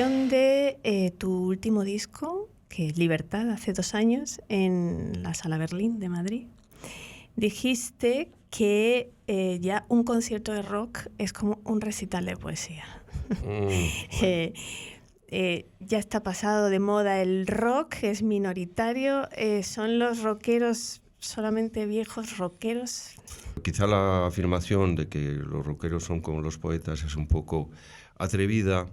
presentación de tu último disco, que es Libertad, hace 2 años, en la Sala Berlín de Madrid, dijiste que ya un concierto de rock es como un recital de poesía. Ya está pasado de moda el rock, es minoritario. ¿Son los rockeros solamente viejos rockeros? Quizá la afirmación de que los rockeros son como los poetas es un poco atrevida,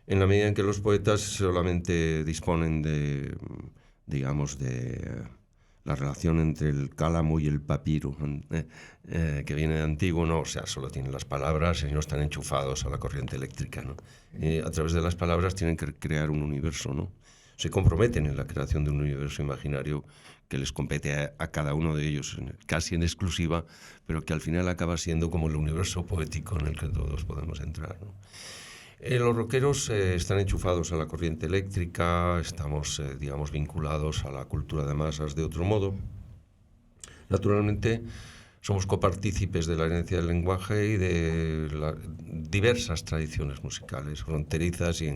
en la medida en que los poetas solamente disponen de, digamos, de la relación entre el cálamo y el papiro, que viene de antiguo, ¿no? O sea, solo tienen las palabras y no están enchufados a la corriente eléctrica, ¿no? A través de las palabras tienen que crear un universo, ¿no? Se comprometen en la creación de un universo imaginario que les compete a cada uno de ellos, casi en exclusiva, pero que al final acaba siendo como el universo poético en el que todos podemos entrar, ¿no? Los rockeros están enchufados a la corriente eléctrica, estamos, digamos, vinculados a la cultura de masas de otro modo. Naturalmente, somos copartícipes de la herencia del lenguaje y de diversas tradiciones musicales, fronterizas y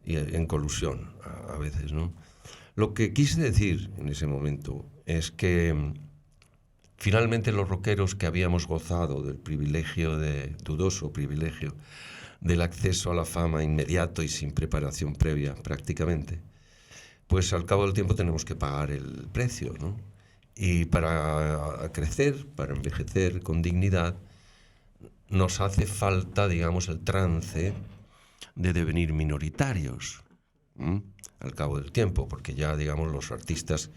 en colusión a veces, ¿no? Lo que quise decir en ese momento es que finalmente los rockeros que habíamos gozado del dudoso privilegio del acceso a la fama inmediato y sin preparación previa prácticamente, pues al cabo del tiempo tenemos que pagar el precio, ¿no? Y para crecer, para envejecer con dignidad, nos hace falta, digamos, el trance de devenir minoritarios, al cabo del tiempo, porque ya, digamos, los artistas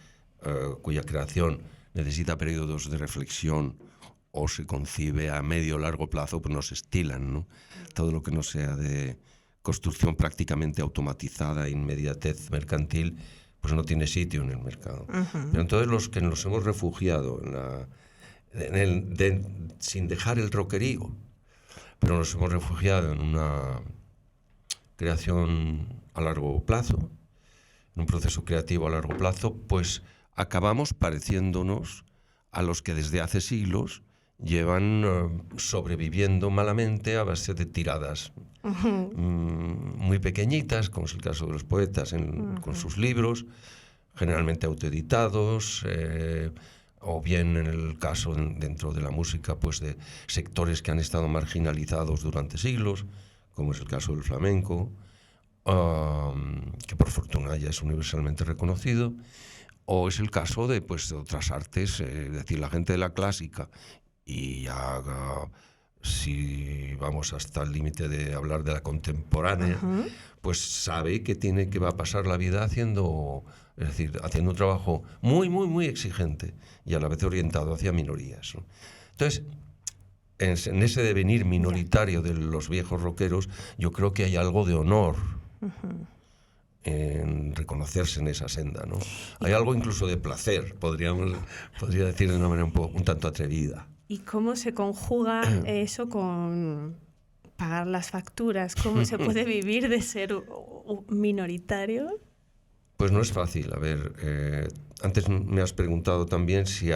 cuya creación necesita periodos de reflexión o se concibe a medio o largo plazo, pues nos estilan, ¿no? Todo lo que no sea de construcción prácticamente automatizada, inmediatez mercantil, pues no tiene sitio en el mercado. Uh-huh. Pero entonces los que nos hemos refugiado sin dejar el rockerío, pero nos hemos refugiado en una creación a largo plazo, en un proceso creativo a largo plazo, pues acabamos pareciéndonos a los que desde hace siglos llevan sobreviviendo malamente a base de tiradas muy pequeñitas, como es el caso de los poetas con sus libros, generalmente autoeditados, o bien en el caso dentro de la música, pues de sectores que han estado marginalizados durante siglos, como es el caso del flamenco, que por fortuna ya es universalmente reconocido, o es el caso de otras artes, es decir, la gente de la clásica, y ya si vamos hasta el límite de hablar de la contemporánea, pues sabe que va a pasar la vida haciendo un trabajo muy, muy, muy exigente y a la vez orientado hacia minorías, ¿no? Entonces, en ese devenir minoritario de los viejos rockeros, yo creo que hay algo de honor en reconocerse en esa senda, ¿no? Hay algo incluso de placer, podría decir de una manera un tanto atrevida. ¿Y cómo se conjuga eso con pagar las facturas? ¿Cómo se puede vivir de ser minoritario? Pues no es fácil. A ver, antes me has preguntado también si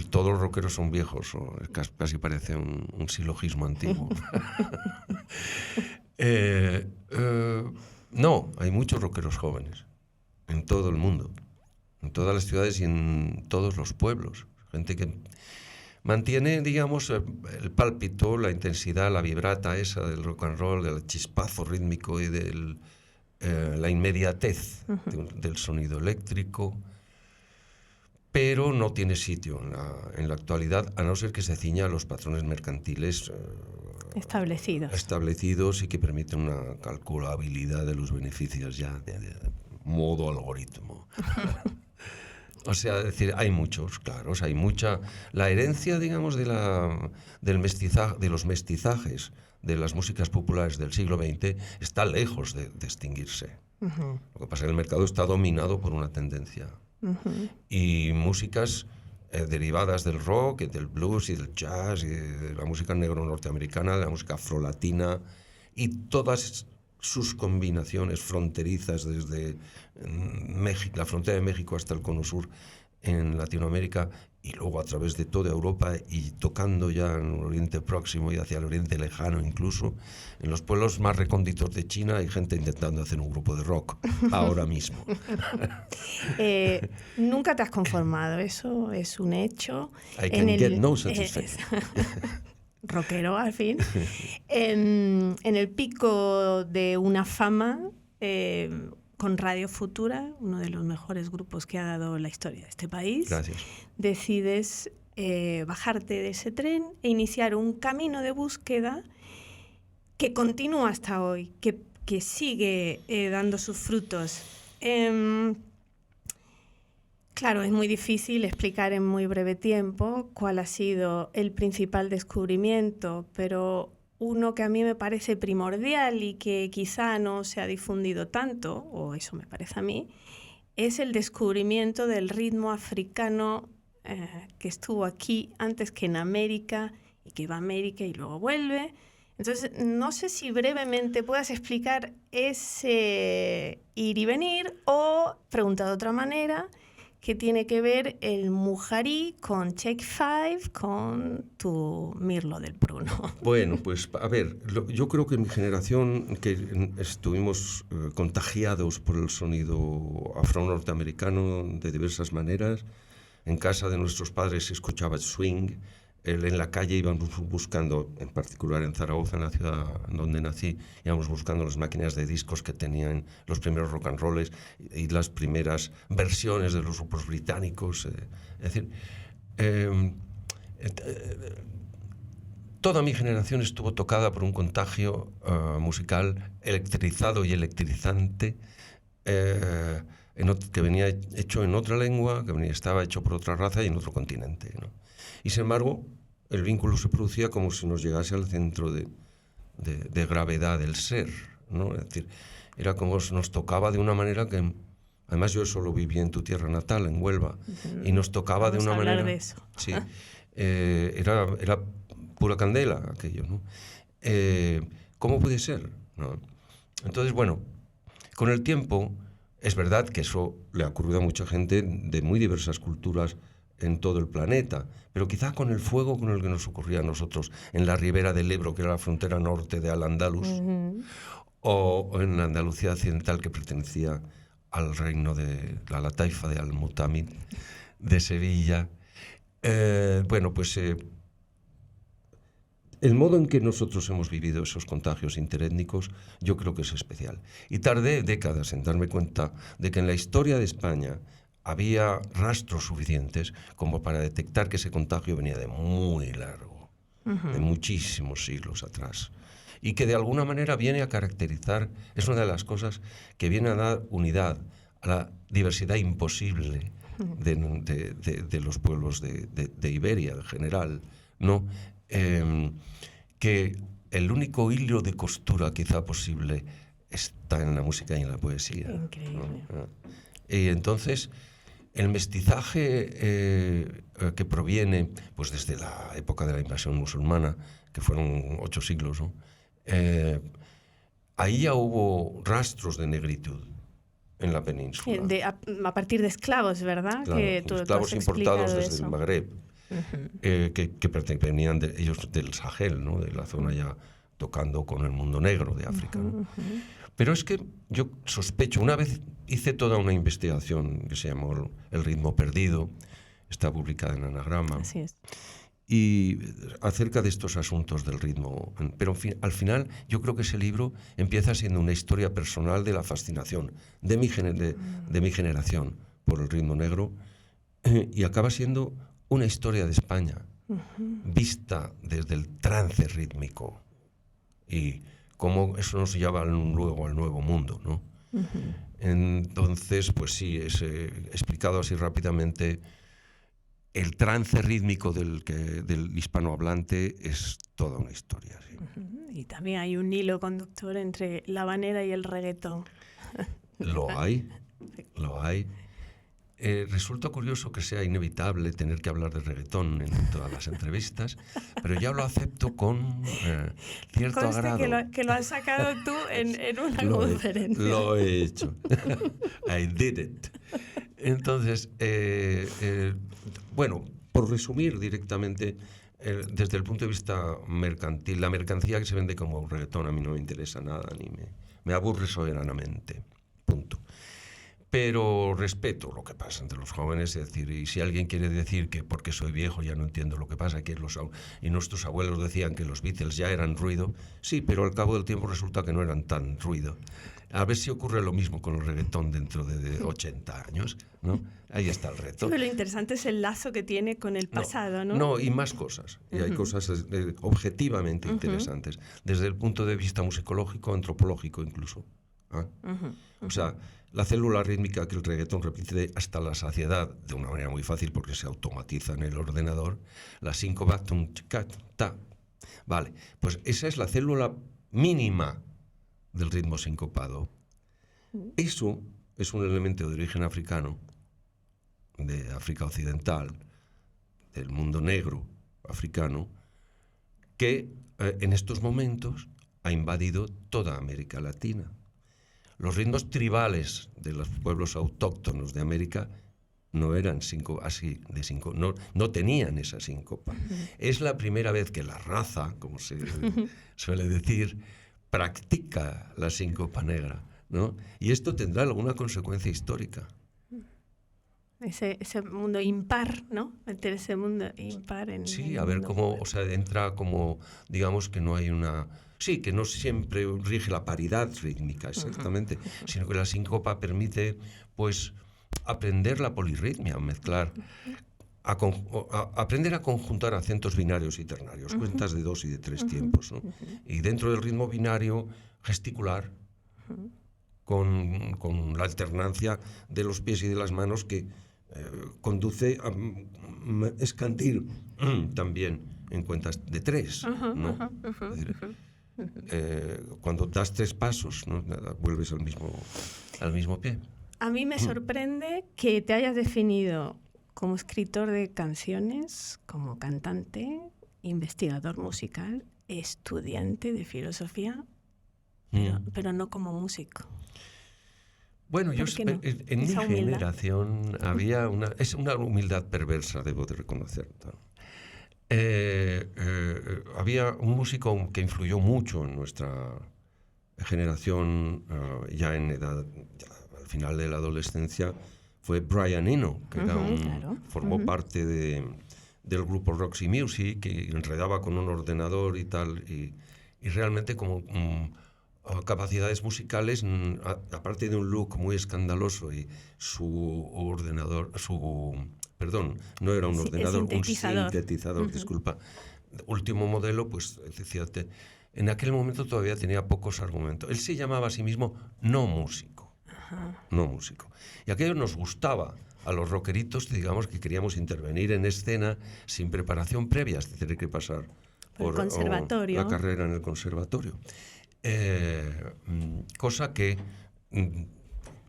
todos los rockeros son viejos, o casi parece un silogismo antiguo. No, hay muchos rockeros jóvenes en todo el mundo, en todas las ciudades y en todos los pueblos. Gente que mantiene, digamos, el pálpito, la intensidad, la vibrata esa del rock and roll, del chispazo rítmico y de la inmediatez del sonido eléctrico, pero no tiene sitio en la actualidad, a no ser que se ciña a los patrones mercantiles establecidos y que permiten una calculabilidad de los beneficios ya de modo algoritmo. O sea, es decir, hay muchos, claro, o sea, hay mucha... La herencia, digamos, de los mestizajes de las músicas populares del siglo XX está lejos de extinguirse. Lo que pasa es que el mercado está dominado por una tendencia. Y músicas derivadas del rock, del blues y del jazz, y de la música negro norteamericana, de la música afrolatina, y todas sus combinaciones fronterizas desde México, la frontera de México hasta el Cono Sur en Latinoamérica, y luego a través de toda Europa y tocando ya en el Oriente Próximo y hacia el Oriente Lejano incluso, en los pueblos más recónditos de China hay gente intentando hacer un grupo de rock ahora mismo. Nunca te has conformado, eso es un hecho. I can get no satisfaction. Rockero, al fin. En el pico de una fama, con Radio Futura, uno de los mejores grupos que ha dado la historia de este país. Gracias. Decides bajarte de ese tren e iniciar un camino de búsqueda que continúa hasta hoy, que sigue dando sus frutos. Claro, es muy difícil explicar en muy breve tiempo cuál ha sido el principal descubrimiento, pero uno que a mí me parece primordial y que quizá no se ha difundido tanto, o eso me parece a mí, es el descubrimiento del ritmo africano que estuvo aquí antes que en América y que va a América y luego vuelve. Entonces, no sé si brevemente puedas explicar ese ir y venir o, preguntado de otra manera, ¿qué tiene que ver el Mujarí con Take Five, con tu Mirlo del Pruno? Bueno, pues a ver, yo creo que en mi generación, que estuvimos contagiados por el sonido afro-norteamericano de diversas maneras, en casa de nuestros padres se escuchaba swing, en la calle íbamos buscando, en particular en Zaragoza, en la ciudad donde nací, íbamos buscando las máquinas de discos que tenían los primeros rock and rolls y las primeras versiones de los grupos británicos. Es decir, toda mi generación estuvo tocada por un contagio musical electrizado y electrizante, que venía hecho en otra lengua, estaba hecho por otra raza y en otro continente, ¿no? Y sin embargo, el vínculo se producía como si nos llegase al centro de gravedad del ser, ¿no? Es decir, era como nos tocaba de una manera que, además yo solo vivía en tu tierra natal, en Huelva, y nos tocaba de una manera... de eso. Sí, era pura candela aquello, ¿no? ¿Cómo puede ser? ¿No? Entonces, bueno, con el tiempo, es verdad que eso le ha ocurrido a mucha gente de muy diversas culturas en todo el planeta, pero quizá con el fuego con el que nos ocurría a nosotros en la ribera del Ebro, que era la frontera norte de Al-Ándalus, o en la Andalucía occidental, que pertenecía al reino de la taifa de Al-Mutamid de Sevilla. Bueno, pues el modo en que nosotros hemos vivido esos contagios interétnicos yo creo que es especial. Y tardé décadas en darme cuenta de que en la historia de España había rastros suficientes como para detectar que ese contagio venía de muy largo, de muchísimos siglos atrás, y que de alguna manera viene a caracterizar, es una de las cosas que viene a dar unidad a la diversidad imposible de los pueblos de Iberia en general, ¿no? Que el único hilo de costura quizá posible está en la música y en la poesía. Increíble. ¿No? Y entonces el mestizaje que proviene pues desde la época de la invasión musulmana, que fueron 8 siglos, ¿no? Ahí ya hubo rastros de negritud en la península. A partir de esclavos, ¿verdad? Claro, que tú esclavos has importados explicado desde eso. el Magreb, que venían ellos del Sahel, ¿no? De la zona ya tocando con el mundo negro de África, ¿no? Pero es que yo sospecho, una vez hice toda una investigación que se llamó El ritmo perdido, está publicada en Anagrama, Así es. y acerca de estos asuntos del ritmo. Pero al final yo creo que ese libro empieza siendo una historia personal de la fascinación de mi generación por el ritmo negro, y acaba siendo una historia de España vista desde el trance rítmico y cómo eso nos lleva luego al nuevo mundo, ¿no? Entonces, pues sí, explicado así rápidamente, el trance rítmico del hispanohablante es toda una historia. ¿Sí? Y también hay un hilo conductor entre la habanera y el reggaetón. Lo hay. Resulta curioso que sea inevitable tener que hablar de reggaetón en todas las entrevistas, pero ya lo acepto con cierto agrado. Que lo has sacado tú en una conferencia. Lo he hecho. I did it. Entonces, bueno, por resumir directamente, desde el punto de vista mercantil, la mercancía que se vende como reggaetón a mí no me interesa nada, ni me aburre soberanamente, punto. Pero respeto lo que pasa entre los jóvenes, es decir, y si alguien quiere decir que porque soy viejo ya no entiendo lo que pasa, y nuestros abuelos decían que los Beatles ya eran ruido, sí, pero al cabo del tiempo resulta que no eran tan ruido. A ver si ocurre lo mismo con el reggaetón dentro de 80 años, ¿no? Ahí está el reto. Sí, pero lo interesante es el lazo que tiene con el pasado, ¿no? No, y más cosas. Y hay cosas objetivamente interesantes, desde el punto de vista musicológico, antropológico incluso. ¿Ah? O sea, la célula rítmica que el reggaetón repite hasta la saciedad, de una manera muy fácil porque se automatiza en el ordenador, la síncopa, ta. Vale, pues esa es la célula mínima del ritmo sincopado. Eso es un elemento de origen africano, de África Occidental, del mundo negro africano, que en estos momentos ha invadido toda América Latina. Los ritmos tribales de los pueblos autóctonos de América no eran no tenían esa síncopa. Es la primera vez que la raza, como se suele decir, practica la síncopa negra, ¿no? Y esto tendrá alguna consecuencia histórica. Ese mundo impar, ¿no? Meter ese mundo impar en... Sí, a ver cómo, o sea, entra como, digamos que no hay una... Sí, que no siempre rige la paridad rítmica, exactamente, sino que la síncopa permite, pues, aprender la polirritmia, mezclar, aprender a conjuntar acentos binarios y ternarios, cuentas de 2 y de 3 tiempos, ¿no? Y dentro del ritmo binario, gesticular, con la alternancia de los pies y de las manos que conduce a escantir también en cuentas de 3, ¿no? Es decir, cuando das 3 pasos, ¿no? Vuelves al mismo pie. A mí me sorprende que te hayas definido como escritor de canciones, como cantante, investigador musical, estudiante de filosofía, pero no como músico. Bueno, yo no? En mi generación había es una humildad perversa, debo de reconocer. Había un músico que influyó mucho en nuestra generación, ya en edad, al final de la adolescencia, fue Brian Eno, que formó parte del grupo Roxy Music, que enredaba con un ordenador y tal, y realmente como capacidades musicales, aparte de un look muy escandaloso y su ordenador, no era un ordenador, un sintetizador, disculpa, último modelo, pues decía, en aquel momento todavía tenía pocos argumentos. Él se llamaba a sí mismo no músico. Y aquello nos gustaba a los rockeritos, digamos, que queríamos intervenir en escena sin preparación previa, es decir, hay que pasar por la carrera en el conservatorio. Cosa que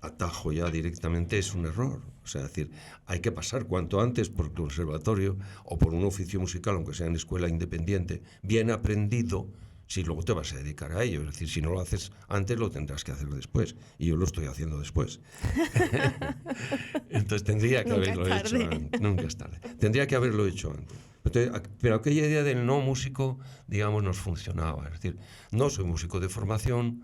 atajo ya directamente es un error. O sea, es decir, hay que pasar cuanto antes por conservatorio o por un oficio musical, aunque sea en escuela independiente, bien aprendido, si luego te vas a dedicar a ello. Es decir, si no lo haces antes, lo tendrás que hacer después. Y yo lo estoy haciendo después. Entonces tendría que haberlo hecho antes. Nunca es tarde. Tendría que haberlo hecho antes. Pero aquella idea del no músico, digamos, nos funcionaba. Es decir, no soy músico de formación,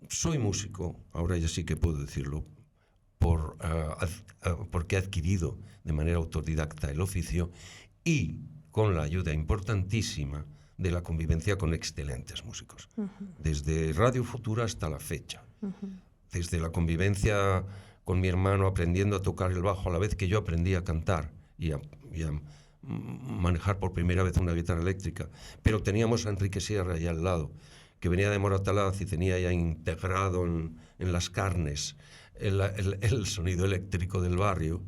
soy músico, ahora ya sí que puedo decirlo, porque he adquirido de manera autodidacta el oficio y con la ayuda importantísima de la convivencia con excelentes músicos, desde Radio Futura hasta la fecha, desde la convivencia con mi hermano aprendiendo a tocar el bajo a la vez que yo aprendí a cantar y a manejar por primera vez una guitarra eléctrica, pero teníamos a Enrique Sierra ahí al lado, que venía de Moratalaz y tenía ya integrado en las carnes el sonido eléctrico del barrio.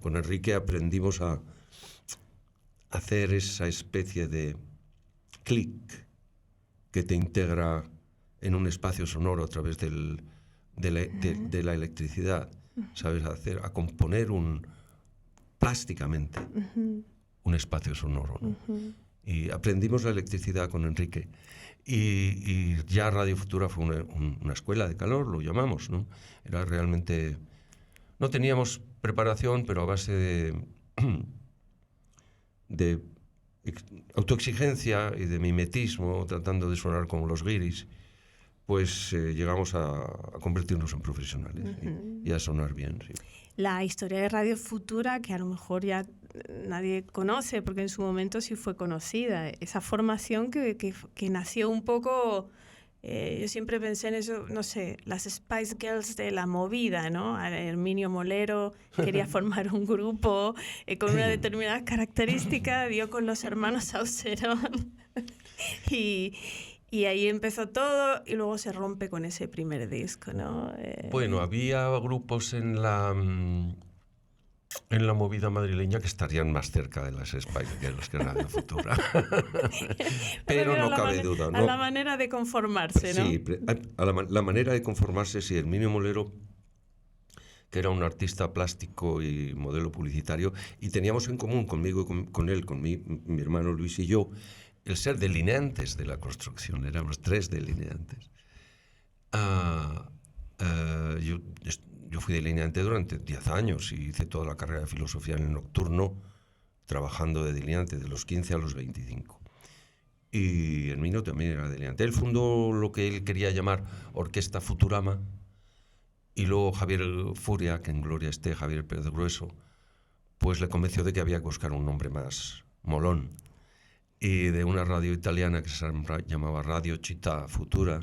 Con Enrique aprendimos a hacer esa especie de clic que te integra en un espacio sonoro a través de la electricidad, ¿sabes? A componer plásticamente un espacio sonoro, ¿no? Y aprendimos la electricidad con Enrique. Y ya Radio Futura fue una escuela de calor, lo llamamos, ¿no? Era realmente... No teníamos preparación, pero a base de autoexigencia y de mimetismo, tratando de sonar como los guiris, pues llegamos a convertirnos en profesionales y a sonar bien. Sí. La historia de Radio Futura, que a lo mejor ya nadie conoce, porque en su momento sí fue conocida, esa formación que nació un poco... yo siempre pensé en eso, no sé, las Spice Girls de la movida, ¿no? Herminio Molero quería formar un grupo con una determinada característica, dio con los hermanos Saucerón y ahí empezó todo y luego se rompe con ese primer disco, ¿no? Bueno, había grupos en la movida madrileña que estarían más cerca de las Spice Girls que Radio Futura. Pero no cabe duda, ¿no? A la manera de conformarse, ¿no? Sí, la manera de conformarse, sí. Herminio Molero, que era un artista plástico y modelo publicitario, y teníamos en común conmigo y con él, con mi hermano Luis y yo, el ser delineantes de la construcción. Éramos 3 delineantes. Yo fui delineante durante 10 años y hice toda la carrera de filosofía en el nocturno, trabajando de delineante de los 15 a los 25. Y Herminio también era delineante. Él fundó lo que él quería llamar Orquesta Futurama, y luego Javier Furia, que en gloria esté, Javier Pérez de Grueso, pues le convenció de que había que buscar un nombre más molón. Y de una radio italiana que se llamaba Radio Città Futura,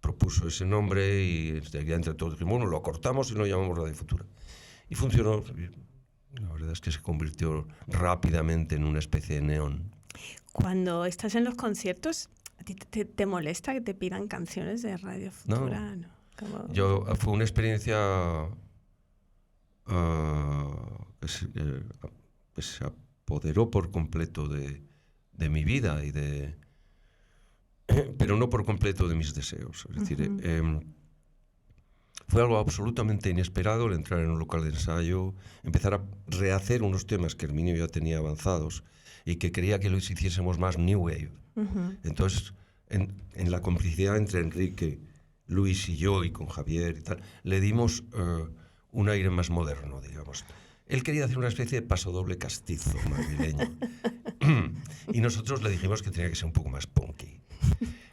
propuso ese nombre y entre todos dijimos, bueno, lo cortamos y lo llamamos Radio Futura. Y funcionó. La verdad es que se convirtió rápidamente en una especie de neón. Cuando estás en los conciertos, ¿a ti te molesta que te pidan canciones de Radio Futura? No. Fue una experiencia que se apoderó por completo de mi vida pero no por completo de mis deseos. Es decir, fue algo absolutamente inesperado el entrar en un local de ensayo, empezar a rehacer unos temas que Herminio ya tenía avanzados y que quería que los hiciésemos más New Wave. Entonces, en la complicidad entre Enrique, Luis y yo, y con Javier y tal, le dimos un aire más moderno, digamos. Él quería hacer una especie de pasodoble castizo madrileño. Y nosotros le dijimos que tenía que ser un poco más punky.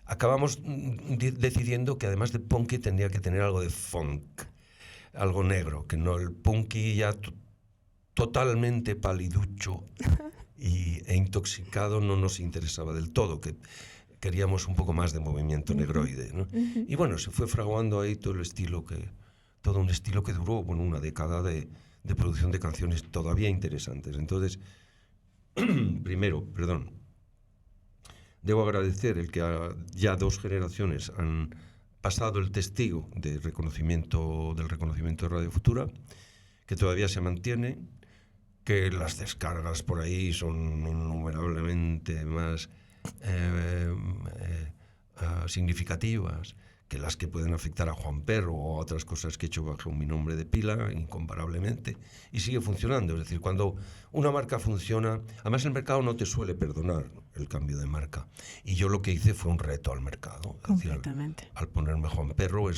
Acabamos decidiendo que además de punky tendría que tener algo de funk, algo negro, que no el punky ya totalmente paliducho e intoxicado no nos interesaba del todo, que queríamos un poco más de movimiento negroide, ¿no? Y bueno, se fue fraguando ahí todo un estilo que duró, bueno, una década de producción de canciones todavía interesantes. Entonces, primero, debo agradecer el que ya 2 generaciones han pasado el testigo del reconocimiento de Radio Futura, que todavía se mantiene, que las descargas por ahí son innumerablemente más significativas que las que pueden afectar a Juan Perro o a otras cosas que he hecho bajo mi nombre de pila, incomparablemente, y sigue funcionando. Es decir, cuando una marca funciona, además el mercado no te suele perdonar el cambio de marca. Y yo lo que hice fue un reto al mercado. Completamente. Es decir, al ponerme Juan Perro,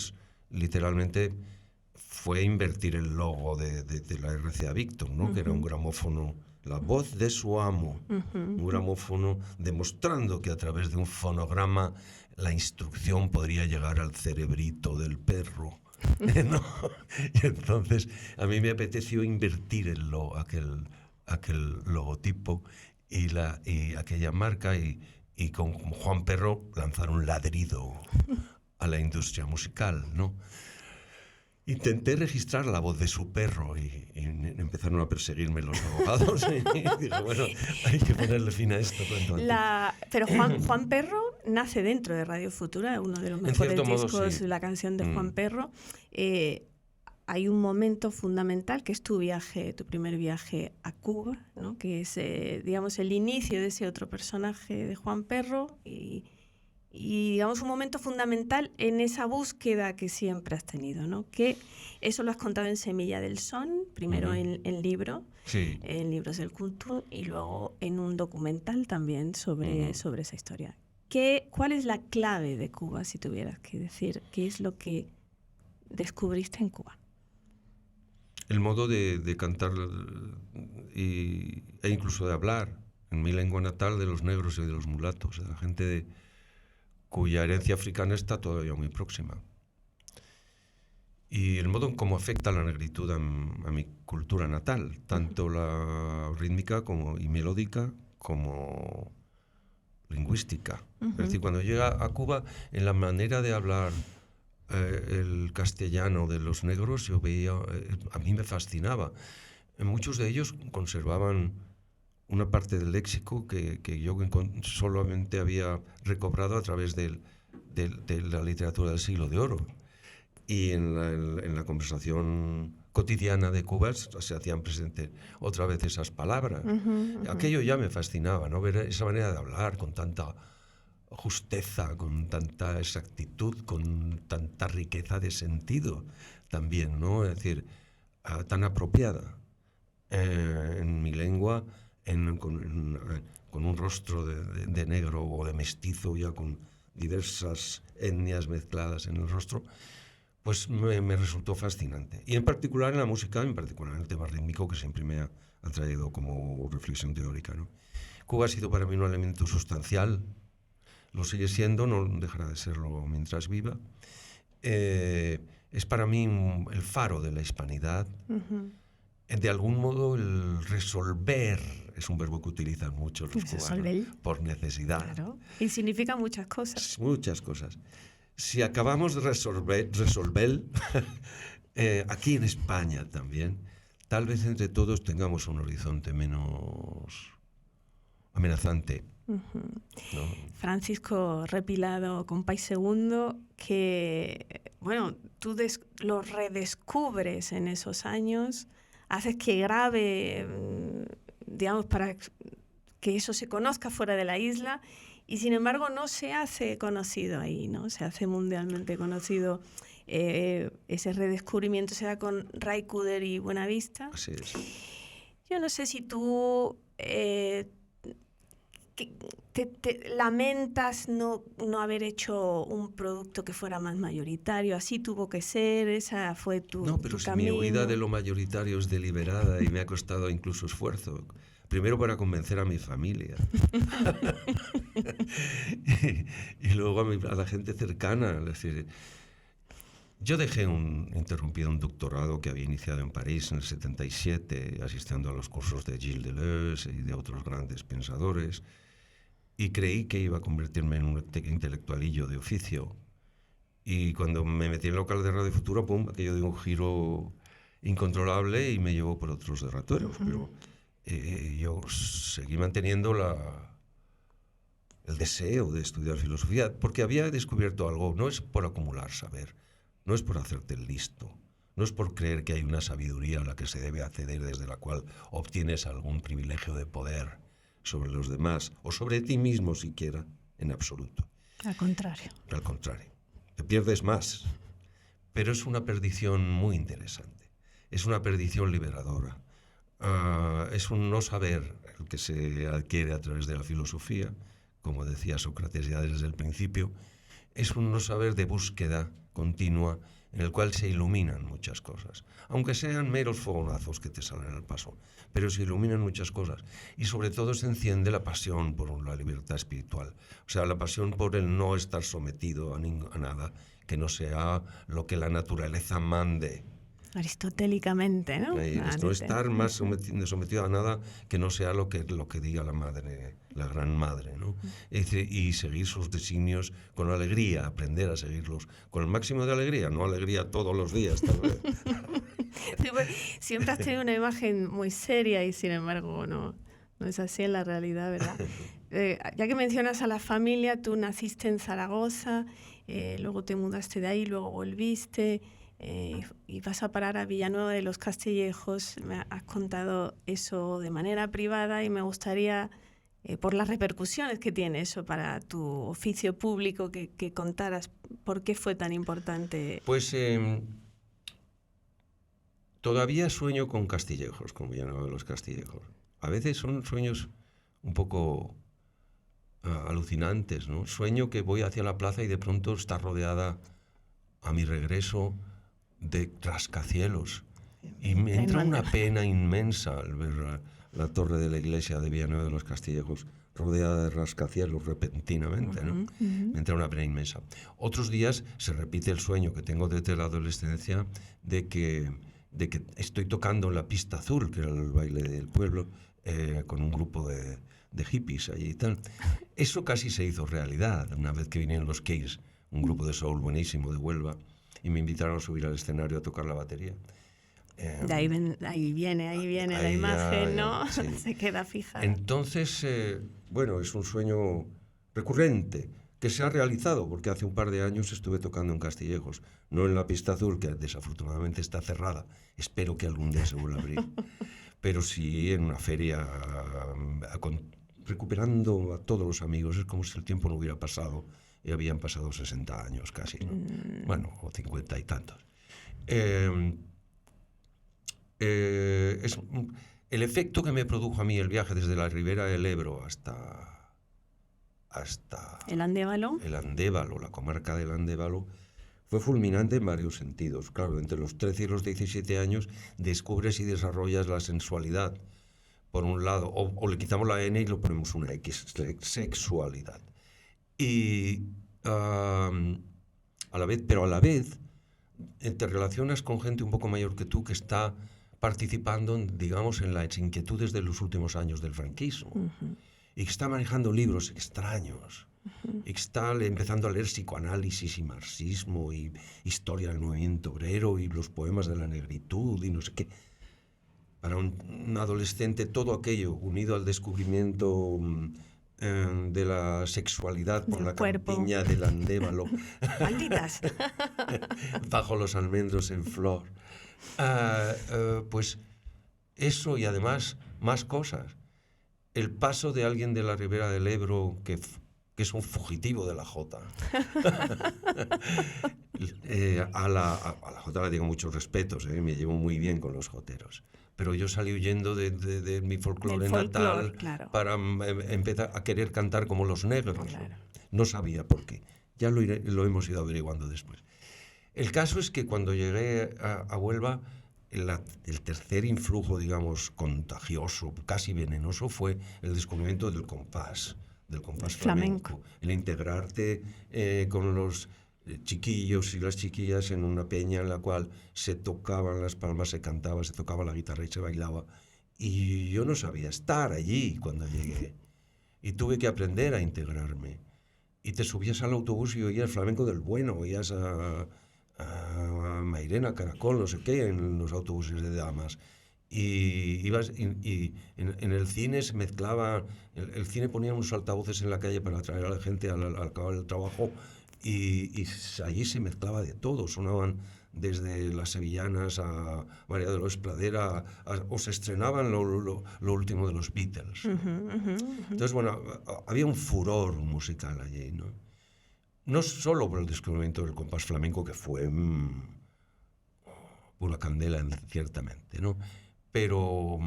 literalmente fue invertir el logo de la RCA Victor, ¿no? Que era un gramófono, la voz de su amo, un gramófono demostrando que a través de un fonograma la instrucción podría llegar al cerebrito del perro, ¿no? Y entonces a mí me apeteció invertir aquel logotipo y aquella marca y con Juan Perro lanzar un ladrido a la industria musical, ¿no? Intenté registrar la voz de su perro y empezaron a perseguirme los abogados y dije, bueno, hay que ponerle fin a esto cuanto antes. Pero Juan Perro nace dentro de Radio Futura, uno de los mejores discos, sí. La canción de Juan Perro. Hay un momento fundamental que es tu primer viaje a Cuba, ¿no? Que es, digamos, el inicio de ese otro personaje de Juan Perro y digamos un momento fundamental en esa búsqueda que siempre has tenido, ¿no? Que eso lo has contado en Semilla del Son, primero en libro, sí. En Libros del Kultur, y luego en un documental también sobre esa historia. ¿Cuál es la clave de Cuba, si tuvieras que decir qué es lo que descubriste en Cuba? El modo de cantar e incluso de hablar en mi lengua natal, de los negros y de los mulatos, de la gente cuya herencia africana está todavía muy próxima. Y el modo en cómo afecta la negritud a mi cultura natal, tanto la rítmica y melódica como lingüística. Es decir, cuando llega a Cuba, en la manera de hablar el castellano de los negros, yo veía, a mí me fascinaba. Muchos de ellos conservaban una parte del léxico que yo solamente había recobrado a través de la literatura del Siglo de Oro. Y en la conversación cotidiana de Cuba se hacían presentes otra vez esas palabras. Aquello ya me fascinaba, ¿no? Ver esa manera de hablar con tanta justeza, con tanta exactitud, con tanta riqueza de sentido también, ¿no? Es decir, tan apropiada en mi lengua, con un rostro de negro o de mestizo, ya con diversas etnias mezcladas en el rostro, pues me resultó fascinante. Y en particular en la música, en particular en el tema rítmico, que siempre me ha atraído como reflexión teórica, ¿no? Cuba ha sido para mí un elemento sustancial, lo sigue siendo, no dejará de serlo mientras viva. Es para mí el faro de la hispanidad. De algún modo, el resolver es un verbo que utilizan mucho los cubanos, por necesidad. Claro. Y significa muchas cosas. Muchas cosas. Si acabamos de resolver aquí en España también, tal vez entre todos tengamos un horizonte menos amenazante. ¿No? Francisco Repilado, Compay Segundo, que, bueno, tú lo redescubres en esos años, haces que grabe, digamos, para que eso se conozca fuera de la isla, y sin embargo no se hace conocido ahí, ¿no? Se hace mundialmente conocido. Ese redescubrimiento se da con Ray Cooder y Buenavista. Así es. Yo no sé si tú te lamentas no haber hecho un producto que fuera más mayoritario. Así tuvo que ser, esa fue tu No, pero tu si camino. mi huida de lo mayoritario es deliberada y me ha costado incluso esfuerzo. Primero para convencer a mi familia y luego a la gente cercana. Es decir, yo dejé interrumpido un doctorado que había iniciado en París en el 77, asistiendo a los cursos de Gilles Deleuze y de otros grandes pensadores, y creí que iba a convertirme en un intelectualillo de oficio. Y cuando me metí en el local de Radio Futura, pum, aquello dio un giro incontrolable y me llevó por otros derroteros. Pero yo seguí manteniendo el deseo de estudiar filosofía, porque había descubierto algo. No es por acumular saber, no es por hacerte el listo, no es por creer que hay una sabiduría a la que se debe acceder, desde la cual obtienes algún privilegio de poder sobre los demás, o sobre ti mismo siquiera, en absoluto. Al contrario. Al contrario. Te pierdes más. Pero es una perdición muy interesante. Es una perdición liberadora. Es un no saber el que se adquiere a través de la filosofía, como decía Sócrates ya desde el principio. Es un no saber de búsqueda continua en el cual se iluminan muchas cosas, aunque sean meros fogonazos que te salen al paso, pero se iluminan muchas cosas, y sobre todo se enciende la pasión por la libertad espiritual, o sea, la pasión por el no estar sometido a nada que no sea lo que la naturaleza mande. Aristotélicamente, ¿no? No estar más sometido a nada que no sea lo que diga la madre, la gran madre, ¿no? Y seguir sus designios con alegría, aprender a seguirlos con el máximo de alegría, no alegría todos los días, tal vez. Siempre has tenido una imagen muy seria y sin embargo no es así en la realidad, ¿verdad? Ya que mencionas a la familia, tú naciste en Zaragoza, luego te mudaste de ahí, luego volviste. Y vas a parar a Villanueva de los Castillejos. Me has contado eso de manera privada y me gustaría, por las repercusiones que tiene eso para tu oficio público, que contaras por qué fue tan importante. Pues todavía sueño con Castillejos, con Villanueva de los Castillejos. A veces son sueños un poco alucinantes, ¿no? Sueño que voy hacia la plaza y de pronto está rodeada a mi regreso de rascacielos, y me entra una pena inmensa al ver la torre de la iglesia de Villanueva de los Castillejos, rodeada de rascacielos repentinamente, ¿no? Me entra una pena inmensa. Otros días se repite el sueño que tengo desde la adolescencia de que estoy tocando en la pista azul, que era el baile del pueblo, con un grupo de hippies allí y tal. Eso casi se hizo realidad una vez que vinieron los Keys, un grupo de soul buenísimo de Huelva, y me invitaron a subir al escenario a tocar la batería. De ahí viene la imagen, ¿no? Sí. Se queda fija. Entonces, bueno, es un sueño recurrente que se ha realizado, porque hace un par de años estuve tocando en Castillejos, no en la pista azul, que desafortunadamente está cerrada. Espero que algún día se vuelva a abrir. Pero sí en una feria, recuperando a todos los amigos. Es como si el tiempo no hubiera pasado y habían pasado 60 años casi, ¿no? Bueno, o 50 y tantos. Es el efecto que me produjo a mí el viaje desde la ribera del Ebro hasta ¿El Andévalo? El Andévalo, la comarca del Andévalo, fue fulminante en varios sentidos. Claro, entre los 13 y los 17 años descubres y desarrollas la sensualidad, por un lado, o le quitamos la N y lo ponemos una X, sexualidad. Y a la vez te relacionas con gente un poco mayor que tú que está participando, digamos, en las inquietudes de los últimos años del franquismo, y que está manejando libros extraños, y que está empezando a leer psicoanálisis y marxismo y historia del movimiento obrero y los poemas de la negritud y no sé qué. Para un adolescente todo aquello unido al descubrimiento de la sexualidad por la campiña del Andévalo, malditas, bajo los almendros en flor, pues eso, y además más cosas. El paso de alguien de la ribera del Ebro que es un fugitivo de la Jota. A la Jota le digo muchos respetos, me llevo muy bien con los joteros. Pero yo salí huyendo de mi folclore natal, claro, para empezar a querer cantar como los negros. Claro. No sabía por qué. Ya lo hemos ido averiguando después. El caso es que cuando llegué a Huelva, el tercer influjo, digamos, contagioso, casi venenoso, fue el descubrimiento del compás flamenco. El integrarte con los chiquillos y las chiquillas en una peña en la cual se tocaban las palmas, se cantaba, se tocaba la guitarra y se bailaba. Y yo no sabía estar allí cuando llegué. Y tuve que aprender a integrarme. Y te subías al autobús y oías flamenco del bueno, oías a Mairena, Caracol, no sé qué, en los autobuses de damas. Y ibas y en el cine se mezclaba, el cine ponía unos altavoces en la calle para atraer a la gente al acabar el trabajo, y allí se mezclaba de todo, sonaban desde las sevillanas a María de los Pradera, o se estrenaban lo último de los Beatles, ¿no? Entonces, bueno, había un furor musical allí, ¿no? No solo por el descubrimiento del compás flamenco, que fue pura candela, ciertamente, ¿no? Pero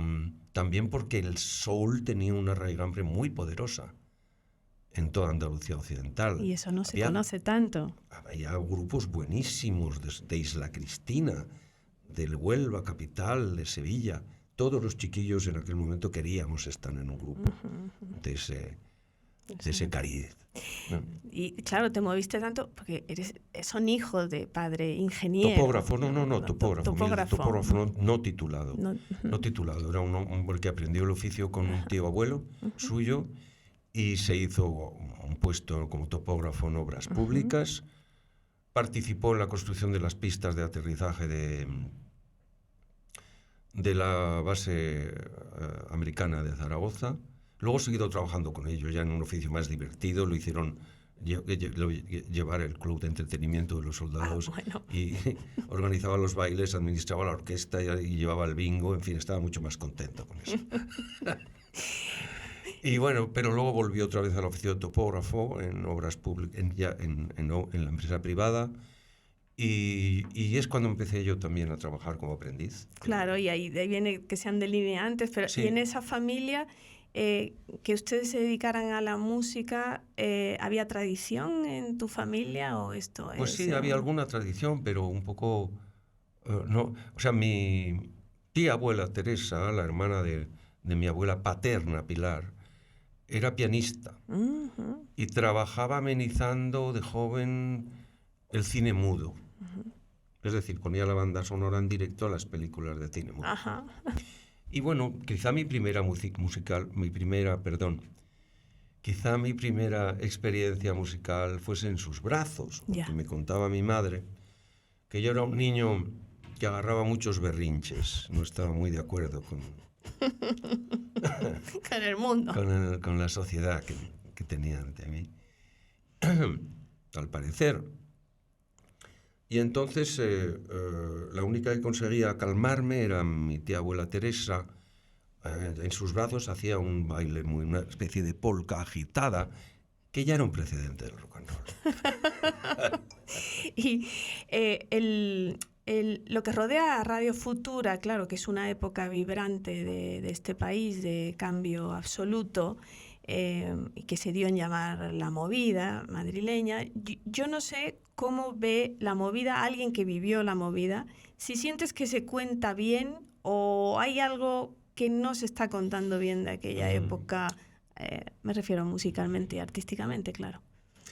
también porque el soul tenía una raigambre muy poderosa en toda Andalucía occidental. Y eso no se conoce tanto. Había grupos buenísimos de Isla Cristina, del Huelva capital, de Sevilla. Todos los chiquillos en aquel momento queríamos estar en un grupo de ese cariz, ¿no? Y claro, te moviste tanto porque son hijos de padre ingeniero. Topógrafo, topógrafo no titulado. No titulado, era un hombre que aprendió el oficio con un tío abuelo suyo y se hizo un puesto como topógrafo en obras públicas. Participó en la construcción de las pistas de aterrizaje de la base americana de Zaragoza. Luego he seguido trabajando con ellos ya en un oficio más divertido. Lo hicieron llevar el club de entretenimiento de los soldados, y organizaba los bailes, administraba la orquesta y llevaba el bingo. En fin, estaba mucho más contento con eso. Y bueno, pero luego volví otra vez al oficio de topógrafo en obras públicas, en la empresa privada. Y es cuando empecé yo también a trabajar como aprendiz. Claro, y ahí viene que sean delineantes, pero sí. Y en esa familia, que ustedes se dedicaran a la música, ¿había tradición en tu familia o esto? Pues sí, había alguna tradición, pero un poco... no, o sea, mi tía abuela Teresa, la hermana de de mi abuela paterna, Pilar, era pianista y trabajaba amenizando de joven el cine mudo. Es decir, ponía la banda sonora en directo a las películas de cine mudo. Ajá. Y bueno, quizá mi primera experiencia musical fuese en sus brazos, porque me contaba mi madre que yo era un niño que agarraba muchos berrinches, no estaba muy de acuerdo con el mundo, con la sociedad que tenía ante mí, al parecer. Y entonces la única que conseguía calmarme era mi tía abuela Teresa. En sus brazos hacía un baile, una especie de polka agitada, que ya era un precedente del rock and roll. Y lo que rodea a Radio Futura, claro, que es una época vibrante de este país, de cambio absoluto, y que se dio en llamar la movida madrileña. Yo no sé cómo ve la movida alguien que vivió la movida, si sientes que se cuenta bien o hay algo que no se está contando bien de aquella época, me refiero musicalmente y artísticamente, claro.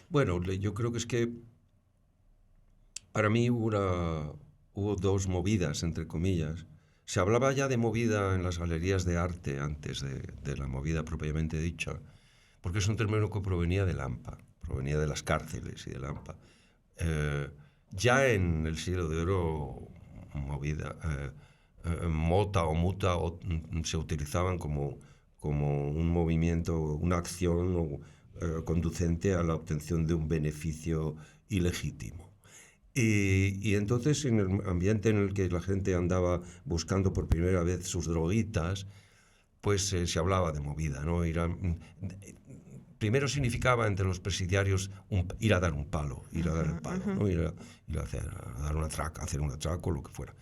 Bueno, yo creo que es que para mí hubo dos movidas, entre comillas. Se hablaba ya de movida en las galerías de arte antes de la movida propiamente dicha, porque es un término que provenía de Lampa, provenía de las cárceles y de Lampa. Ya en el siglo de oro, movida, mota o muta se utilizaban como un movimiento, una acción conducente a la obtención de un beneficio ilegítimo. Y entonces, en el ambiente en el que la gente andaba buscando por primera vez sus droguitas, pues se hablaba de movida, ¿no? Primero significaba entre los presidiarios ir a dar un palo, ir a dar el palo, ¿no? Ir a dar una traca, hacer un atraco, lo que fuera.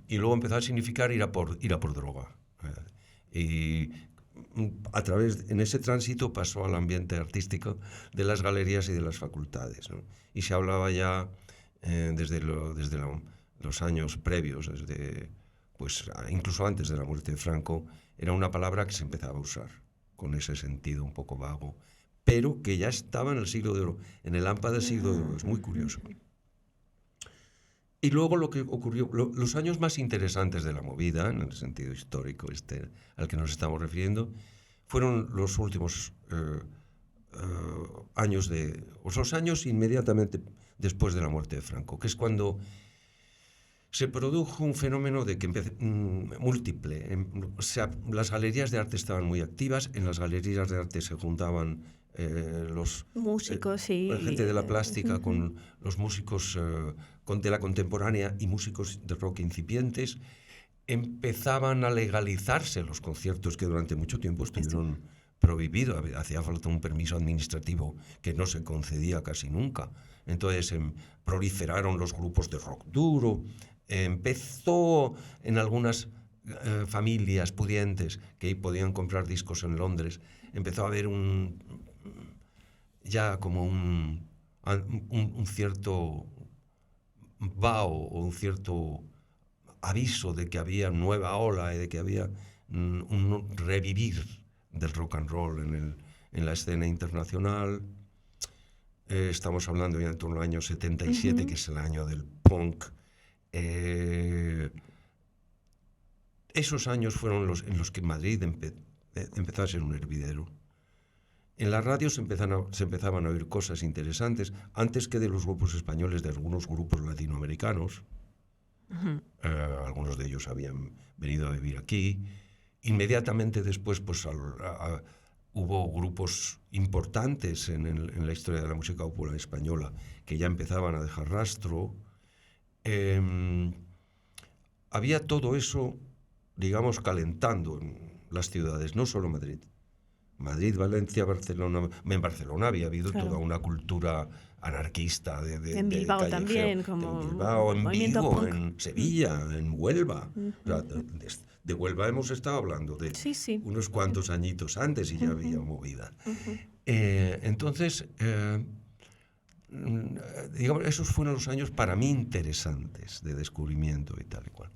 Y luego empezó a significar ir a por droga. Y en ese tránsito pasó al ambiente artístico de las galerías y de las facultades, ¿no? Y se hablaba ya desde los años previos, pues incluso antes de la muerte de Franco, era una palabra que se empezaba a usar con ese sentido un poco vago, pero que ya estaba en el siglo de oro, en el AMPA del siglo de oro. Es muy curioso. Y luego lo que ocurrió, los años más interesantes de la movida, en el sentido histórico al que nos estamos refiriendo, fueron los últimos años los años inmediatamente después de la muerte de Franco, que es cuando se produjo un fenómeno de que múltiple. O sea, las galerías de arte estaban muy activas, en las galerías de arte se juntaban los músicos y gente de la plástica con los músicos de la contemporánea y músicos de rock incipientes. Empezaban a legalizarse los conciertos que durante mucho tiempo estuvieron prohibidos. Hacía falta un permiso administrativo que no se concedía casi nunca. Entonces proliferaron los grupos de rock duro. Empezó en algunas familias pudientes que podían comprar discos en Londres, empezó a haber ya como un cierto vaho o un cierto aviso de que había nueva ola y de que había un revivir del rock and roll en la escena internacional. Estamos hablando ya en torno al año 77, que es el año del punk. Esos años fueron en los que Madrid empezó a ser un hervidero. En la radio se empezaban a oír cosas interesantes, antes que de los grupos españoles, de algunos grupos latinoamericanos. Algunos de ellos habían venido a vivir aquí. Inmediatamente después pues, hubo grupos importantes en la historia de la música popular española que ya empezaban a dejar rastro. Había todo eso, digamos, calentando en las ciudades, no solo Madrid. Madrid, Valencia, Barcelona. En Barcelona había habido toda una cultura anarquista en Bilbao también, como en Bilbao, en Vigo, punk. en Sevilla, en Huelva. O sea, de Huelva hemos estado hablando de unos cuantos añitos antes y ya había movida. Entonces, digamos, esos fueron los años para mí interesantes de descubrimiento y tal y cual.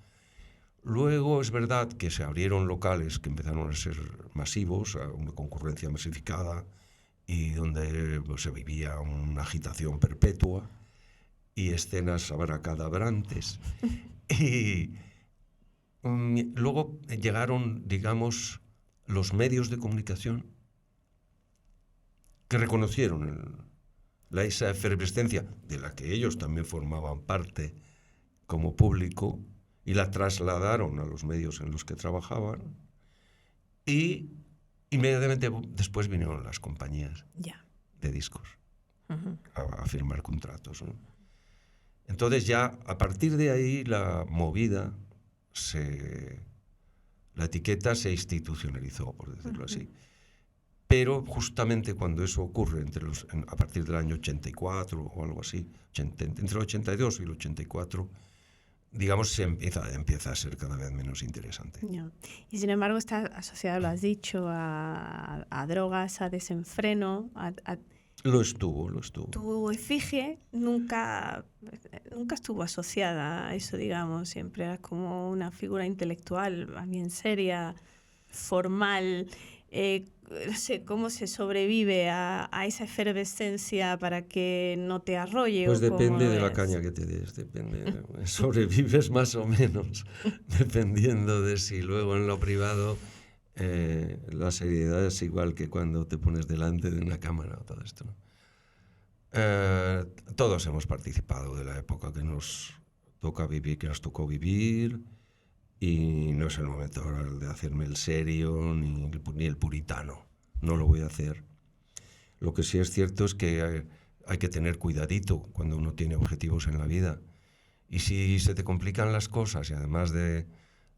Luego es verdad que se abrieron locales que empezaron a ser masivos, a una concurrencia masificada, y donde pues, se vivía una agitación perpetua y escenas abracadabrantes. Y luego llegaron, digamos, los medios de comunicación que reconocieron esa efervescencia de la que ellos también formaban parte como público y la trasladaron a los medios en los que trabajaban, y inmediatamente después vinieron las compañías de discos a firmar contratos, ¿no? Entonces ya a partir de ahí la movida, la etiqueta se institucionalizó, por decirlo así. Pero justamente cuando eso ocurre a partir del año 84 o algo así, entre el 82 y el 84, digamos, empieza a ser cada vez menos interesante. No. Y sin embargo está asociado, lo has dicho, a drogas, a desenfreno, Lo estuvo. Tu efigie nunca estuvo asociada a eso, digamos, siempre era como una figura intelectual, bien seria, formal. No sé, ¿cómo se sobrevive a esa efervescencia para que no te arrolle? Pues depende de la caña que te des, sobrevives más o menos, dependiendo de si luego en lo privado la seriedad es igual que cuando te pones delante de una cámara o todo esto, ¿no? Todos hemos participado de la época que nos tocó vivir, y no es el momento ahora de hacerme el serio ni el puritano. No lo voy a hacer. Lo que sí es cierto es que hay que tener cuidadito cuando uno tiene objetivos en la vida. Y si se te complican las cosas, y además de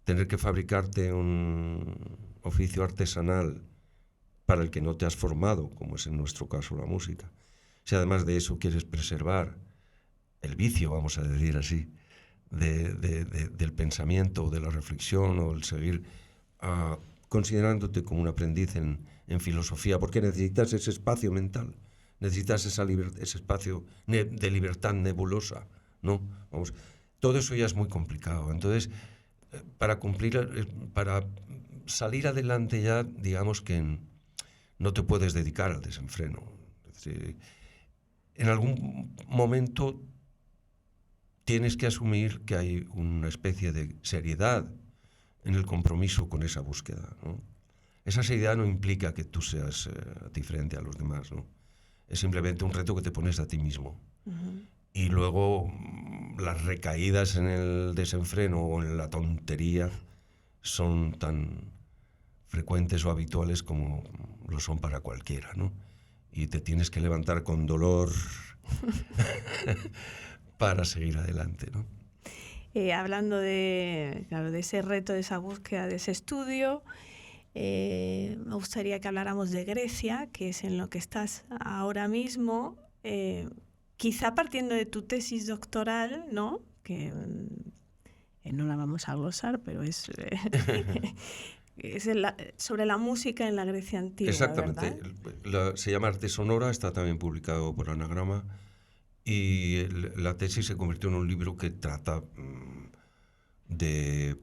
tener que fabricarte un oficio artesanal para el que no te has formado, como es en nuestro caso la música, si además de eso quieres preservar el vicio, vamos a decir así, del pensamiento, de la reflexión, o el seguir considerándote como un aprendiz en filosofía, porque necesitas ese espacio mental, necesitas ese espacio de libertad nebulosa, ¿no? Vamos, todo eso ya es muy complicado. Entonces, para salir adelante ya, digamos que no te puedes dedicar al desenfreno. En algún momento tienes que asumir que hay una especie de seriedad en el compromiso con esa búsqueda, ¿no? Esa seriedad no implica que tú seas diferente a los demás, ¿no? Es simplemente un reto que te pones a ti mismo. Uh-huh. Y luego las recaídas en el desenfreno o en la tontería son tan frecuentes o habituales como lo son para cualquiera, ¿no? Y te tienes que levantar con dolor para seguir adelante, ¿no? Hablando de ese reto, de esa búsqueda, de ese estudio, me gustaría que habláramos de Grecia, que es en lo que estás ahora mismo, quizá partiendo de tu tesis doctoral, ¿no? Que no la vamos a glosar, pero es sobre la música en la Grecia antigua. Exactamente. Se llama Arte Sonora, está también publicado por Anagrama, y la tesis se convirtió en un libro que trata de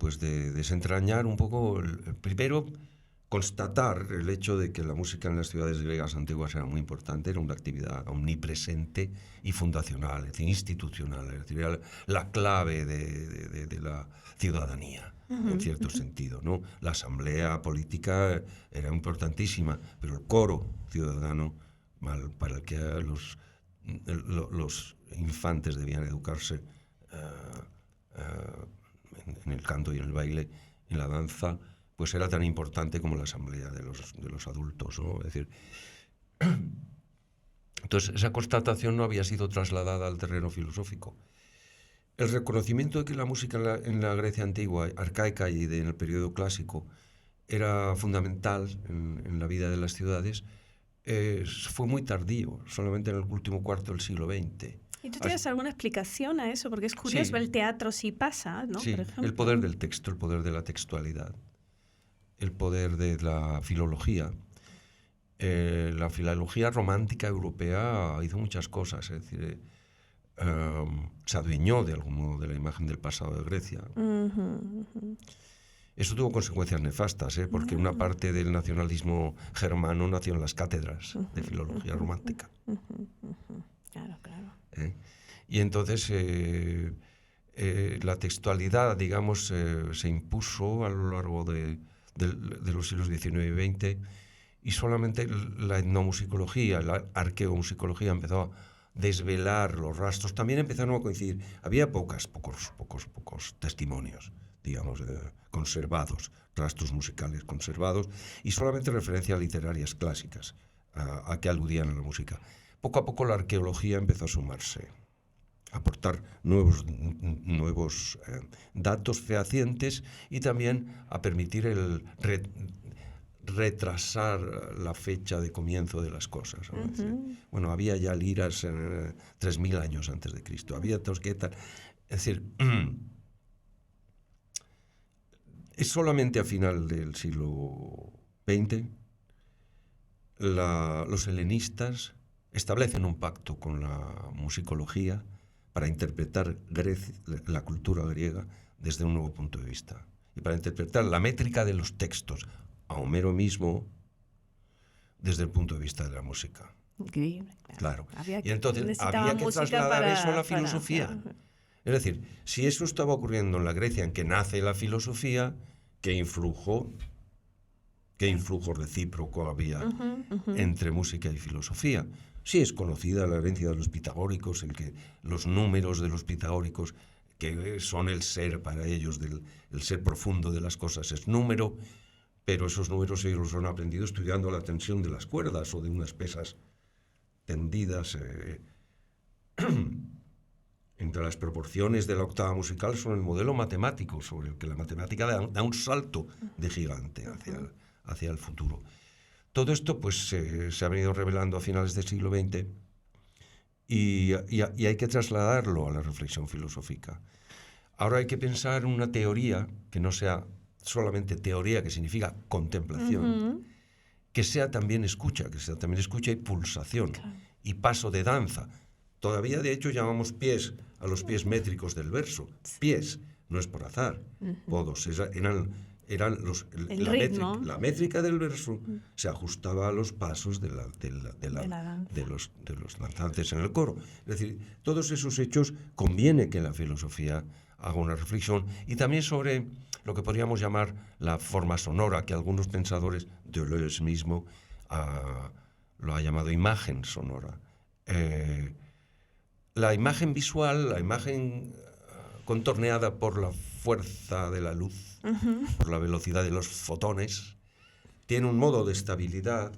desentrañar un poco, primero constatar el hecho de que la música en las ciudades griegas antiguas era muy importante, era una actividad omnipresente y fundacional, es decir, institucional, es decir, era la clave de la ciudadanía, uh-huh, en cierto sentido, ¿no? La asamblea política era importantísima, pero el coro ciudadano, para el que los infantes debían educarse en el canto y en el baile, en la danza, pues era tan importante como la asamblea de los adultos, ¿no? Es decir, entonces esa constatación no había sido trasladada al terreno filosófico. El reconocimiento de que la música en la Grecia antigua, arcaica y en el periodo clásico era fundamental en la vida de las ciudades fue muy tardío, solamente en el último cuarto del siglo XX. ¿Y tú tienes alguna explicación a eso? Porque es curioso, sí. El teatro sí pasa, ¿no? Sí, por ejemplo. El poder del texto, el poder de la textualidad, el poder de la filología. La filología romántica europea hizo muchas cosas, es decir, se adueñó de algún modo de la imagen del pasado de Grecia. Eso tuvo consecuencias nefastas, porque una parte del nacionalismo germano nació en las cátedras de filología romántica. Claro. Y entonces la textualidad, digamos, se impuso a lo largo de los siglos XIX y XX, y solamente la etnomusicología, la arqueomusicología empezó a desvelar los rastros. También empezaron a coincidir. Había pocos testimonios, digamos, conservados, rastros musicales conservados, y solamente referencias literarias clásicas a que aludían a la música. Poco a poco la arqueología empezó a sumarse, a aportar nuevos datos fehacientes, y también a permitir el retrasar la fecha de comienzo de las cosas. Bueno, había ya liras 3.000 años antes de Cristo, había tosquetas. Es decir, es solamente a final del siglo XX los helenistas establecen un pacto con la musicología para interpretar la cultura griega desde un nuevo punto de vista, y para interpretar la métrica de los textos, a Homero mismo, desde el punto de vista de la música. Increíble. Claro. Y entonces había que trasladar eso a la filosofía. Es decir, si eso estaba ocurriendo en la Grecia en que nace la filosofía, ¿qué influjo recíproco había entre música y filosofía? Sí es conocida la herencia de los pitagóricos, los números de los pitagóricos, que son el ser para ellos, el ser profundo de las cosas es número, pero esos números ellos los han aprendido estudiando la tensión de las cuerdas o de unas pesas tendidas. Entre las proporciones de la octava musical son el modelo matemático, sobre el que la matemática da un salto de gigante hacia el futuro. Todo esto pues se ha venido revelando a finales del siglo XX y hay que trasladarlo a la reflexión filosófica. Ahora hay que pensar en una teoría que no sea solamente teoría, que significa contemplación, que sea también escucha y pulsación, y paso de danza. Todavía, de hecho, llamamos pies a los pies métricos del verso. Pies, no es por azar. Podos eran la métrica del verso se ajustaba a los pasos de los danzantes en el coro. Es decir, todos esos hechos conviene que la filosofía haga una reflexión, y también sobre lo que podríamos llamar la forma sonora, que algunos pensadores, Deleuze mismo, lo ha llamado imagen sonora. La imagen visual, la imagen contorneada por la fuerza de la luz, por la velocidad de los fotones, tiene un modo de estabilidad,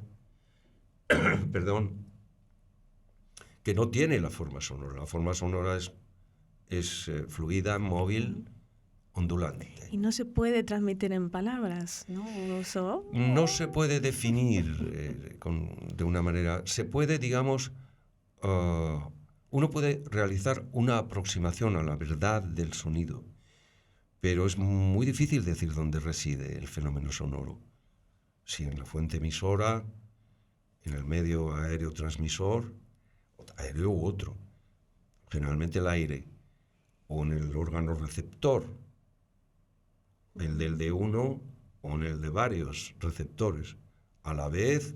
que no tiene la forma sonora. La forma sonora es fluida, móvil, ondulante. Y no se puede transmitir en palabras, ¿no? No se puede definir de una manera. Se puede, digamos, uno puede realizar una aproximación a la verdad del sonido, pero es muy difícil decir dónde reside el fenómeno sonoro. Si en la fuente emisora, en el medio aéreo transmisor, aéreo u otro, generalmente el aire, o en el órgano receptor, el del de uno o en el de varios receptores a la vez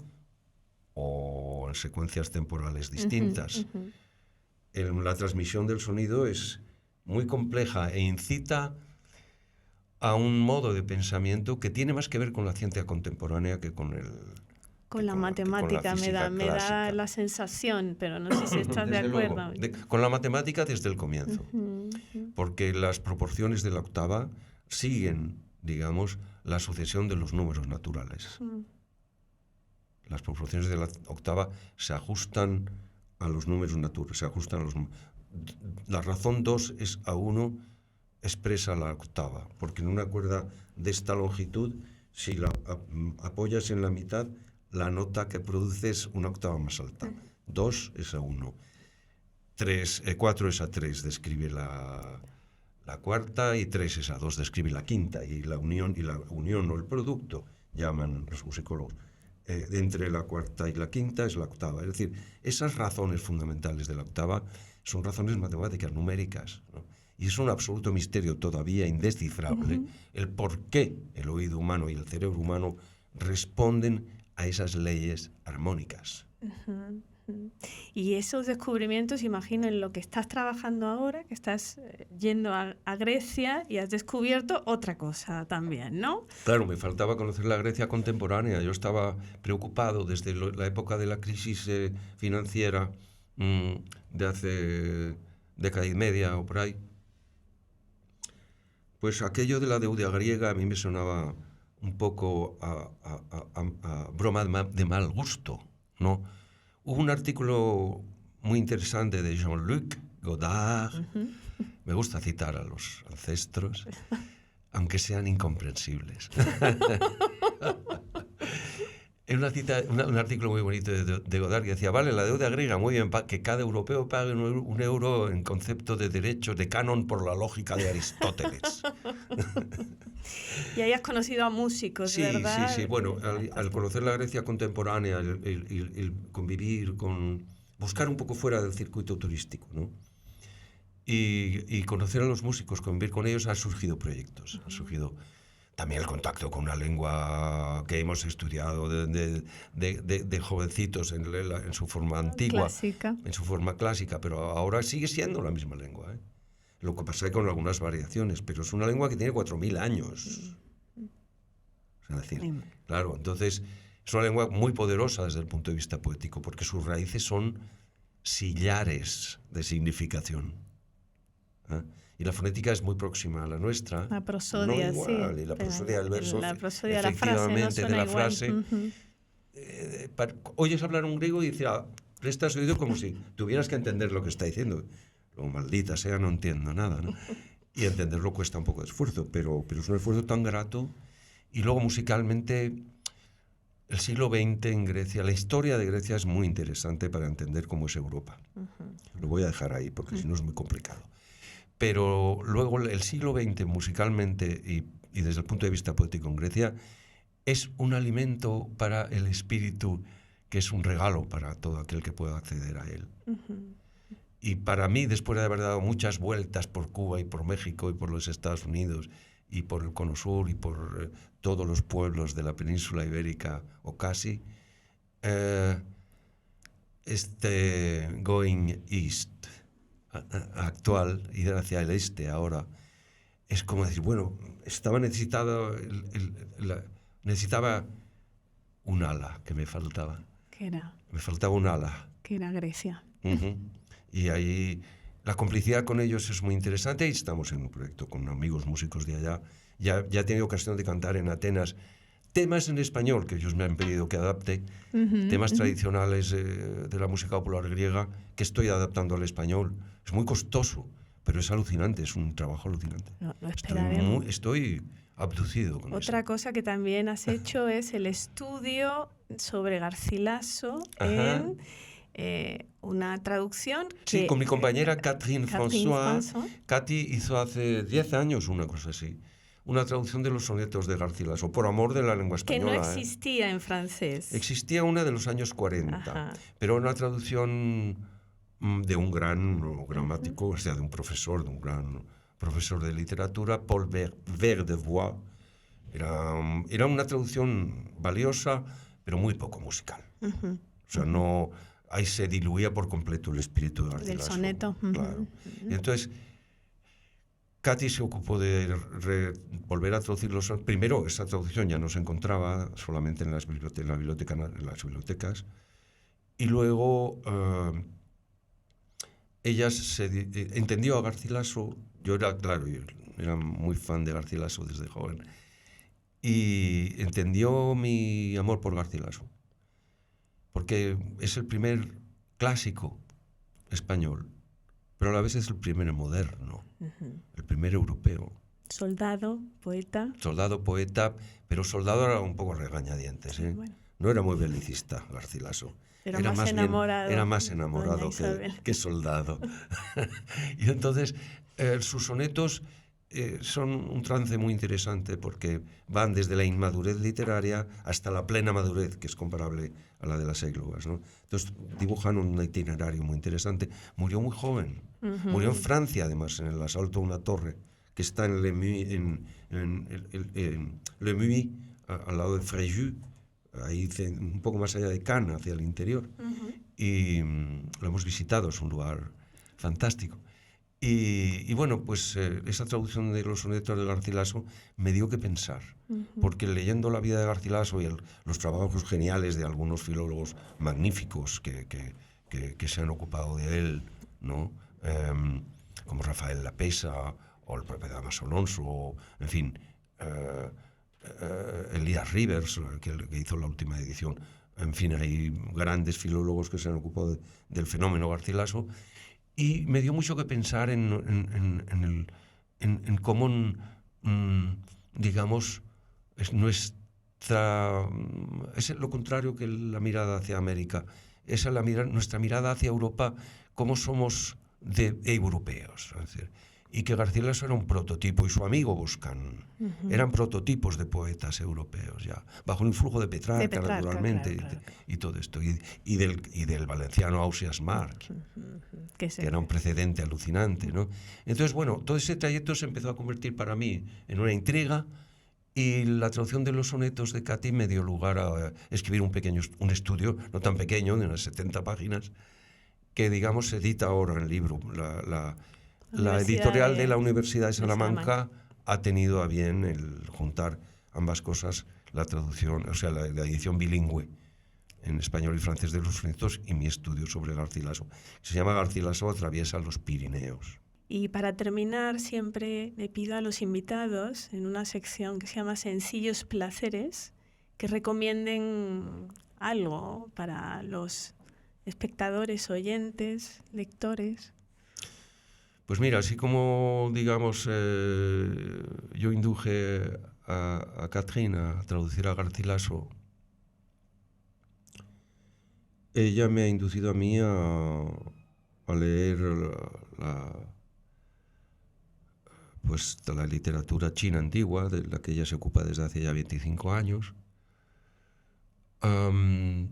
o en secuencias temporales distintas. La transmisión del sonido es muy compleja e incita a un modo de pensamiento que tiene más que ver con la ciencia contemporánea que con la matemática. Me da la sensación, pero no sé si estás de acuerdo. Con la matemática desde el comienzo, porque las proporciones de la octava siguen, digamos, la sucesión de los números naturales. Las proporciones de la octava se ajustan a los números naturales, la razón 2 es a 1 expresa la octava, porque en una cuerda de esta longitud, si la apoyas en la mitad, la nota que produce es una octava más alta. 2 es a 1. 4 es a 3, describe la cuarta, y 3 es a 2, describe la quinta, y la unión o el producto, llaman los musicólogos, entre la cuarta y la quinta es la octava. Es decir, esas razones fundamentales de la octava son razones matemáticas, numéricas, ¿no? Y es un absoluto misterio todavía indescifrable el por qué el oído humano y el cerebro humano responden a esas leyes armónicas. Y esos descubrimientos, imagino, en lo que estás trabajando ahora, que estás yendo a Grecia y has descubierto otra cosa también, ¿no? Claro, me faltaba conocer la Grecia contemporánea. Yo estaba preocupado desde la época de la crisis financiera de hace década y media o por ahí. Pues aquello de la deuda griega a mí me sonaba un poco a broma de mal gusto, ¿no? Hubo un artículo muy interesante de Jean-Luc Godard. Me gusta citar a los ancestros, aunque sean incomprensibles. En un artículo muy bonito de Godard que decía, vale, la deuda griega, muy bien, que cada europeo pague un euro en concepto de derecho, de canon por la lógica de Aristóteles. Y ahí has conocido a músicos, sí, ¿verdad? Sí. Bueno, al conocer la Grecia contemporánea, el convivir buscar un poco fuera del circuito turístico, ¿no? Y conocer a los músicos, convivir con ellos, han surgido proyectos, ha surgido también el contacto con una lengua que hemos estudiado de jovencitos en su forma antigua, clásica. En su forma clásica, pero ahora sigue siendo la misma lengua, ¿eh? Lo que pasa es con algunas variaciones, pero es una lengua que tiene 4.000 años. Es decir, claro, entonces es una lengua muy poderosa desde el punto de vista poético, porque sus raíces son sillares de significación, ¿eh? Y la fonética es muy próxima a la nuestra. La prosodia, no igual, sí. Y la prosodia del verso, la prosodia efectivamente, de de la la frase. Oyes hablar un griego y dices, prestas oído como si tuvieras que entender lo que está diciendo. Lo maldita sea, no entiendo nada, ¿no? Y entenderlo cuesta un poco de esfuerzo, pero es un esfuerzo tan grato. Y luego musicalmente, el siglo XX en Grecia, la historia de Grecia es muy interesante para entender cómo es Europa. Lo voy a dejar ahí porque si no es muy complicado. Pero luego el siglo XX musicalmente y desde el punto de vista poético en Grecia es un alimento para el espíritu que es un regalo para todo aquel que pueda acceder a él. Y para mí, después de haber dado muchas vueltas por Cuba y por México y por los Estados Unidos y por el Cono Sur y por todos los pueblos de la península ibérica o casi, going east actual, ir hacia el este ahora, es como decir, bueno, necesitaba un ala que me faltaba. ¿Qué era? Me faltaba un ala. Que era Grecia. Y ahí la complicidad con ellos es muy interesante y estamos en un proyecto con amigos músicos de allá. Ya he tenido ocasión de cantar en Atenas temas en español que ellos me han pedido que adapte, temas tradicionales de la música popular griega que estoy adaptando al español. Es muy costoso, pero es alucinante, es un trabajo alucinante. Lo esperaremos. Estoy abducido con Otra eso. cosa que también has hecho es el estudio sobre Garcilaso en una traducción. Sí, con mi compañera Catherine François. Katy hizo hace 10 años una cosa así. Una traducción de los sonetos de Garcilaso, por amor de la lengua española. Que no existía en francés. Existía una de los años 40, pero una traducción de un gran gramático, o sea, de un gran profesor de literatura, Paul Verdevoix. Era una traducción valiosa, pero muy poco musical. O sea, no... Ahí se diluía por completo el espíritu de Garcilaso. Del soneto. Claro. Y entonces... Katy se ocupó de volver a traducir los... Primero, esa traducción ya no se encontraba solamente en las bibliotecas. Y luego ella entendió a Garcilaso. Yo era muy fan de Garcilaso desde joven. Y entendió mi amor por Garcilaso. Porque es el primer clásico español, pero a la vez es el primer moderno, el primer europeo. Soldado, poeta. Soldado, poeta, pero soldado era un poco regañadientes, ¿eh? Bueno. No era muy belicista Garcilaso. Era más enamorado. Era más enamorado que soldado. Y entonces sus sonetos son un trance muy interesante porque van desde la inmadurez literaria hasta la plena madurez, que es comparable a la de las églogas, ¿no? Entonces dibujan un itinerario muy interesante. Murió muy joven, murió en Francia además, en el asalto a una torre que está en Le Muy, al lado de Fréjus, ahí un poco más allá de Cannes, hacia el interior. Y lo hemos visitado, es un lugar fantástico. Y bueno, pues esa traducción de los sonetos de Garcilaso me dio que pensar, porque leyendo la vida de Garcilaso y los trabajos geniales de algunos filólogos magníficos que se han ocupado de él, ¿no? Como Rafael Lapesa o el propio Damaso Alonso, en fin, Elías Rivers, que hizo la última edición. En fin, hay grandes filólogos que se han ocupado del fenómeno Garcilaso. Y me dio mucho que pensar en cómo, digamos, es lo contrario que la mirada hacia América. Esa es nuestra mirada hacia Europa, cómo somos europeos. Es decir, y que Garcilaso era un prototipo, y su amigo Boscan eran prototipos de poetas europeos, ya bajo el influjo de Petrarca, naturalmente, claro. Y todo esto, y del valenciano Ausiàs March, que era un precedente alucinante, ¿no? Entonces, bueno, todo ese trayecto se empezó a convertir para mí en una intriga, y la traducción de los sonetos de Cati me dio lugar a escribir un estudio, no tan pequeño, de unas 70 páginas, que, digamos, se edita ahora en el libro. La editorial de la Universidad de Salamanca ha tenido a bien el juntar ambas cosas, la traducción, o sea, la edición bilingüe en español y francés de los sonetos y mi estudio sobre Garcilaso. Se llama Garcilaso atraviesa los Pirineos. Y para terminar, siempre le pido a los invitados, en una sección que se llama Sencillos Placeres, que recomienden algo para los espectadores, oyentes, lectores. Pues mira, así como, digamos, yo induje a Catherine a traducir a Garcilaso, ella me ha inducido a mí a leer la literatura china antigua, de la que ella se ocupa desde hace ya 25 años. Me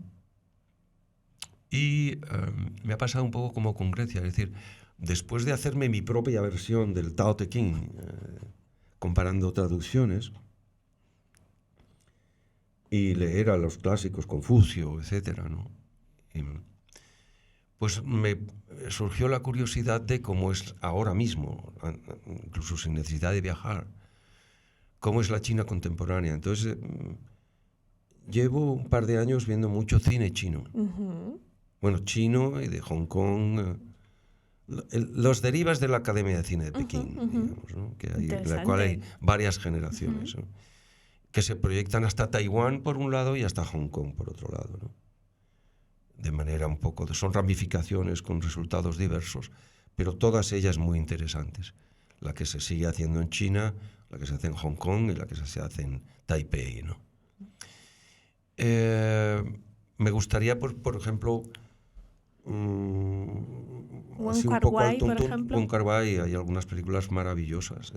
ha pasado un poco como con Grecia, es decir, después de hacerme mi propia versión del Tao Te Ching, comparando traducciones, y leer a los clásicos, Confucio, etcétera, ¿no? Pues me surgió la curiosidad de cómo es ahora mismo, incluso sin necesidad de viajar, cómo es la China contemporánea. Entonces, llevo un par de años viendo mucho cine chino. Bueno, chino y de Hong Kong, los derivas de la Academia de Cine de Pekín, digamos, ¿no? En la cual hay varias generaciones, ¿no? Que se proyectan hasta Taiwán por un lado y hasta Hong Kong por otro lado, ¿no? De manera un poco, son ramificaciones con resultados diversos, pero todas ellas muy interesantes. La que se sigue haciendo en China, la que se hace en Hong Kong y la que se hace en Taipei, ¿no? Me gustaría, por ejemplo, Wong Kar-wai, por ejemplo. Wong Kar-wai, hay algunas películas maravillosas.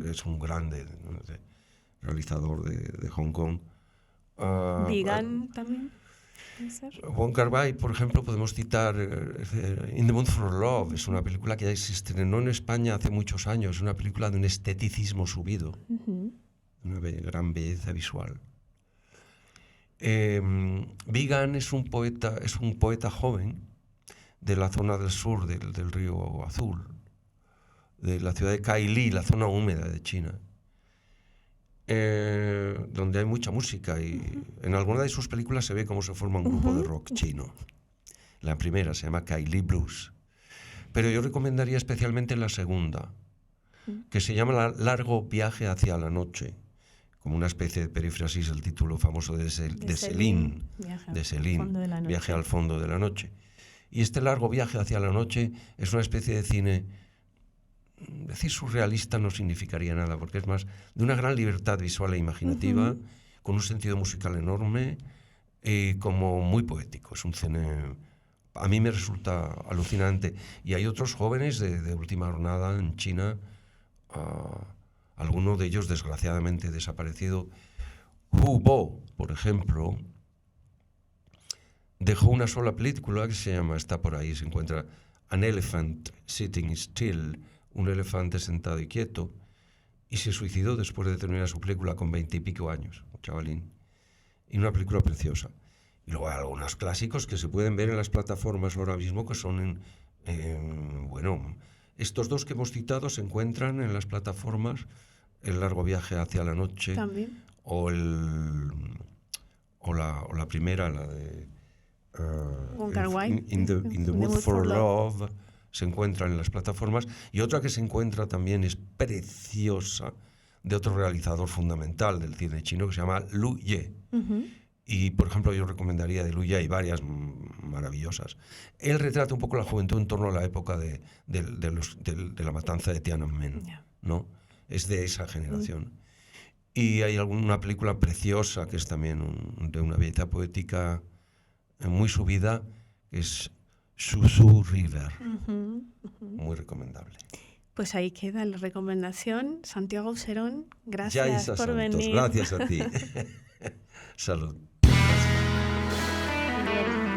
Es un grande realizador de Hong Kong. Vigan también. Wong Kar-wai, por ejemplo, podemos citar In the Mood for Love. Es una película que ya se estrenó en España hace muchos años. Es una película de un esteticismo subido, una gran belleza visual. Vigan es un poeta joven de la zona del sur del río Azul, de la ciudad de Kaili, la zona húmeda de China, donde hay mucha música, y en alguna de sus películas se ve cómo se forma un grupo de rock chino. La primera se llama Kaili Blues, pero yo recomendaría especialmente la segunda, que se llama Largo viaje hacia la noche, como una especie de perífrasis del título famoso de Céline, Viaje al fondo de la noche. Y este largo viaje hacia la noche es una especie de cine, decir surrealista no significaría nada, porque es más de una gran libertad visual e imaginativa, con un sentido musical enorme y como muy poético. Es un cine, a mí me resulta alucinante. Y hay otros jóvenes de última jornada en China, alguno de ellos desgraciadamente desaparecido. Hu Bo, por ejemplo, dejó una sola película que se llama, está por ahí, se encuentra, An Elephant Sitting Still, un elefante sentado y quieto, y se suicidó después de terminar su película con 20 y pico años, un chavalín. Y una película preciosa. Y luego hay algunos clásicos que se pueden ver en las plataformas ahora mismo, que son, bueno, estos dos que hemos citado se encuentran en las plataformas, El largo viaje hacia la noche, También. o la primera, la de Wong Kar-wai. In the Mood for Love, se encuentra en las plataformas. Y otra que se encuentra también es preciosa, de otro realizador fundamental del cine chino, que se llama Lu Ye. Y, por ejemplo, yo recomendaría de Lu Ye, hay varias maravillosas. Él retrata un poco la juventud en torno a la época de la matanza de Tiananmen, ¿no? Es de esa generación. Y hay alguna película preciosa que es también de una belleza poética muy subida, que es Susu River. Muy recomendable. Pues ahí queda la recomendación. Santiago Auserón, gracias por Santos, venir. gracias a ti. Salud. Bien.